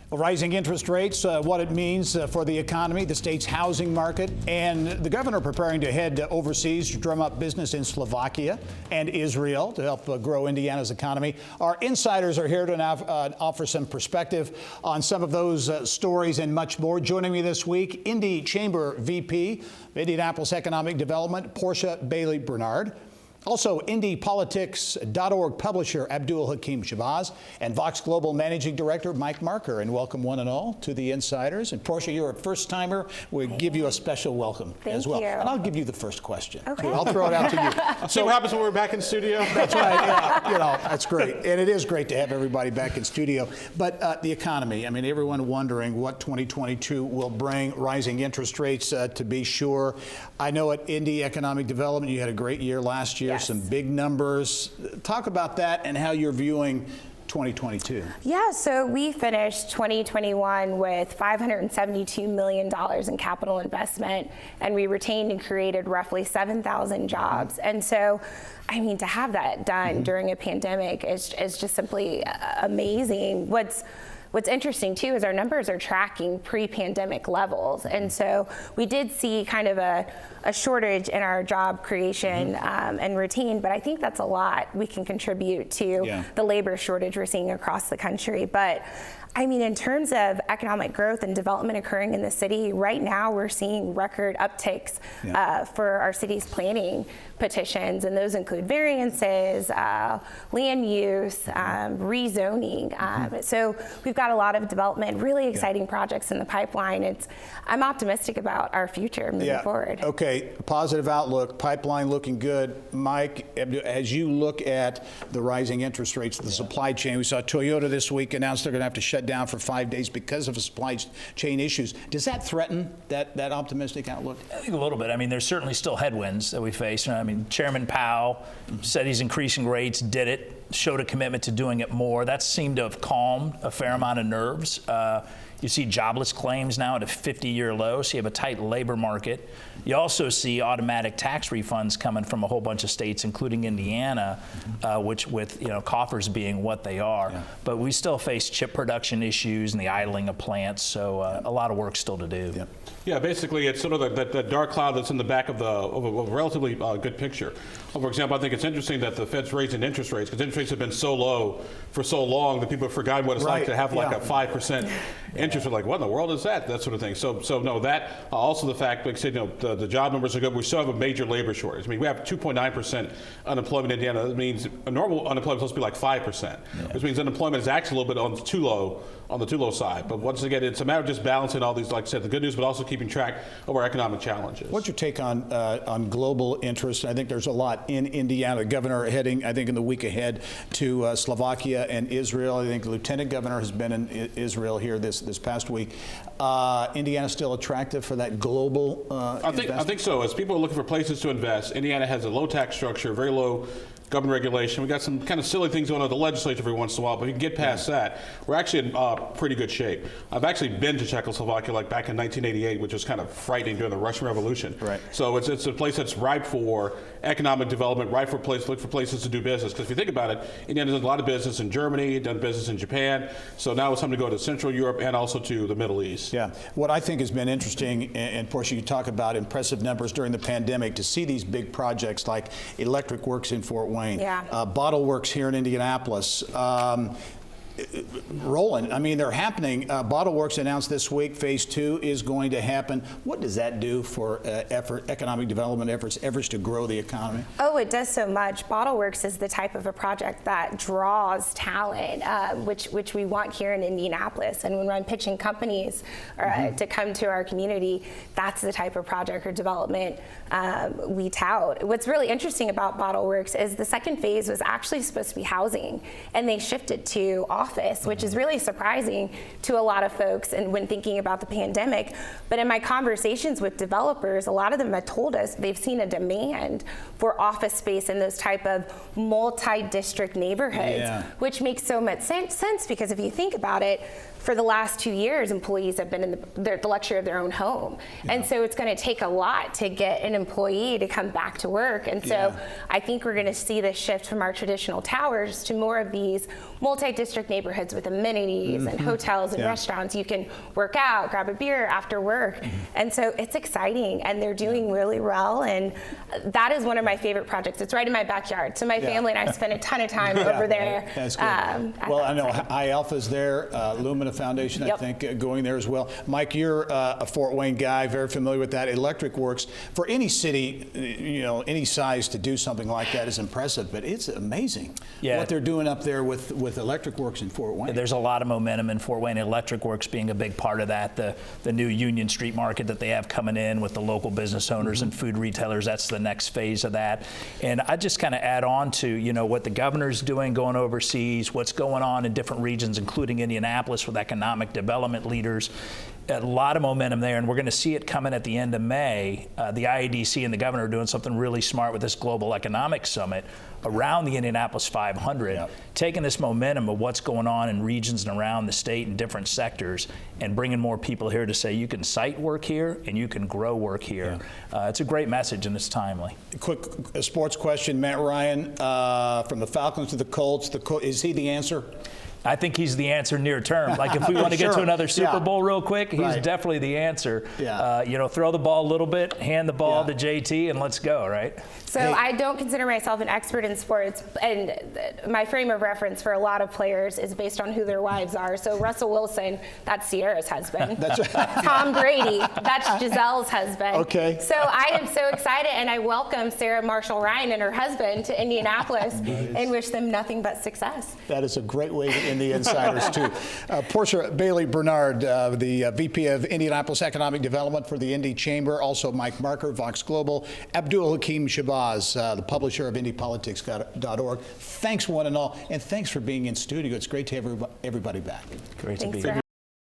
Rising interest rates, what it means for the economy, the state's housing market, and the governor preparing to head overseas to drum up business in Slovakia and Israel to help grow Indiana's economy. Our insiders are here to now offer some perspective on some of those stories and much more. Joining me this week, Indy Chamber VP of Indianapolis Economic Development, Portia Bailey-Bernard. Also, IndyPolitics.org publisher Abdul-Hakim Shabazz and VOX Global Managing Director Mike Marker. And welcome one and all to the Insiders. And Portia, you're a first-timer. We'll give you a special welcome as well. And I'll give you the first question. Okay. I'll throw it out to you. So what happens when we're back in studio? That's right. Yeah, you know, that's great. And it is great to have everybody back in studio. But the economy, I mean, everyone wondering what 2022 will bring, rising interest rates to be sure. I know at Indy Economic Development, you had a great year last year. Yes. Some big numbers. Talk about that and how you're viewing 2022. Yeah, so we finished 2021 with $572 million in capital investment, and we retained and created roughly 7,000 jobs. And so, I mean, to have that done during a pandemic is just simply amazing. What's interesting too is our numbers are tracking pre-pandemic levels, and so we did see kind of a shortage in our job creation and routine, but I think that's a lot we can contribute to the labor shortage we're seeing across the country. But I mean, in terms of economic growth and development occurring in the city, right now we're seeing record uptakes for our city's planning petitions, and those include variances, land use, rezoning. So we've got a lot of development, really exciting projects in the pipeline. I'm optimistic about our future moving forward. Okay, positive outlook, pipeline looking good. Mike, as you look at the rising interest rates, the supply chain, we saw Toyota this week announce they're going to have to shut down for 5 days because of supply chain issues. Does that threaten that optimistic outlook? I think a little bit. I mean, there's certainly still headwinds that we face. I mean, Chairman Powell said he's increasing rates, did it, showed a commitment to doing it more. That seemed to have calmed a fair amount of nerves. You see jobless claims now at a 50-year low, so you have a tight labor market. You also see automatic tax refunds coming from a whole bunch of states, including Indiana, which with coffers being what they are. But we still face chip production issues and the idling of plants, so a lot of work still to do. Yeah, basically it's sort of that dark cloud that's in the back of a relatively good picture. For example, I think it's interesting that the Fed's raising interest rates, because interest rates have been so low for so long that people have forgotten what it's like to have like a 5% interest rate. Like, what in the world is that? That sort of thing. So no, that also the fact, like I said, the job numbers are good. We still have a major labor shortage. I mean, we have 2.9% unemployment in Indiana. That means a normal unemployment is supposed to be like 5%, which means unemployment is actually a little bit on the too low side. But once again, it's a matter of just balancing all these, like I said, the good news, but also keeping track of our economic challenges. What's your take on global interest? I think there's a lot in Indiana. The governor heading, I think, in the week ahead to Slovakia and Israel. I think the lieutenant governor has been in Israel here this past week. Indiana still attractive for that global I think so. As people are looking for places to invest, Indiana has a low tax structure, very low government regulation. We got some kind of silly things going on at the legislature every once in a while, but if you can get past that, we're actually in pretty good shape. I've actually been to Czechoslovakia like back in 1988, which was kind of frightening during the Russian Revolution. Right. So it's a place that's ripe for economic development, ripe for look for places to do business. Because if you think about it, Indiana does a lot of business in Germany, done business in Japan. So now it's time to go to Central Europe and also to the Middle East. Yeah. What I think has been interesting, and Portia, you talk about impressive numbers during the pandemic, to see these big projects like Electric Works in Fort Wayne. Bottleworks here in Indianapolis, rolling. I mean, they're happening. Bottleworks announced this week phase 2 is going to happen. What does that do for economic development efforts to grow the economy? Oh, it does so much. Bottleworks is the type of a project that draws talent, which we want here in Indianapolis. And when I'm pitching companies to come to our community, that's the type of project or development we tout. What's really interesting about Bottleworks is the second phase was actually supposed to be housing, and they shifted to office, which is really surprising to a lot of folks and when thinking about the pandemic. But in my conversations with developers, a lot of them have told us they've seen a demand for office space in those type of multi-district neighborhoods, which makes so much sense because if you think about it, for the last 2 years, employees have been in the luxury of their own home. And so it's going to take a lot to get an employee to come back to work. And so I think we're going to see this shift from our traditional towers to more of these multi-district neighborhoods with amenities and hotels and restaurants. You can work out, grab a beer after work. And so it's exciting, and they're doing really well. And that is one of my favorite projects. It's right in my backyard. So my family and I spend a ton of time over there. That's good. Well, I know High Alpha's there, Lumina Foundation, I think, going there as well. Mike, you're a Fort Wayne guy, very familiar with that. Electric Works, for any city, any size to do something like that is impressive, but it's amazing what they're doing up there with Electric Works in Fort Wayne. There's a lot of momentum in Fort Wayne, Electric Works being a big part of that. The new Union Street market that they have coming in with the local business owners and food retailers, that's the next phase of that. And I just kind of add on to, what the governor's doing going overseas, what's going on in different regions, including Indianapolis with economic development leaders. A lot of momentum there, and we're going to see it coming at the end of May. The IEDC and the governor are doing something really smart with this Global Economic Summit around the Indianapolis 500, taking this momentum of what's going on in regions and around the state in different sectors and bringing more people here to say you can site work here and you can grow work here. It's a great message, and it's timely. Quick sports question, Matt Ryan, from the Falcons to the Colts. Is he the answer? I think he's the answer near term. Like if we want to get to another Super Bowl real quick, he's definitely the answer. Throw the ball a little bit, hand the ball to JT, and let's go, right? So I don't consider myself an expert in sports, and my frame of reference for a lot of players is based on who their wives are. So Russell Wilson, that's Sierra's husband. That's right. Tom Brady, that's Giselle's husband. Okay. So I am so excited, and I welcome Sarah Marshall-Ryan and her husband to Indianapolis and wish them nothing but success. That is a great way to end the insiders, too. Portia Bailey-Bernard, the VP of Indianapolis Economic Development for the Indy Chamber. Also Mike Marker, VOX Global. Abdul-Hakim Shabazz, the publisher of IndyPolitics.org. Thanks, one and all, and thanks for being in studio. It's great to have everybody back. Great to be here.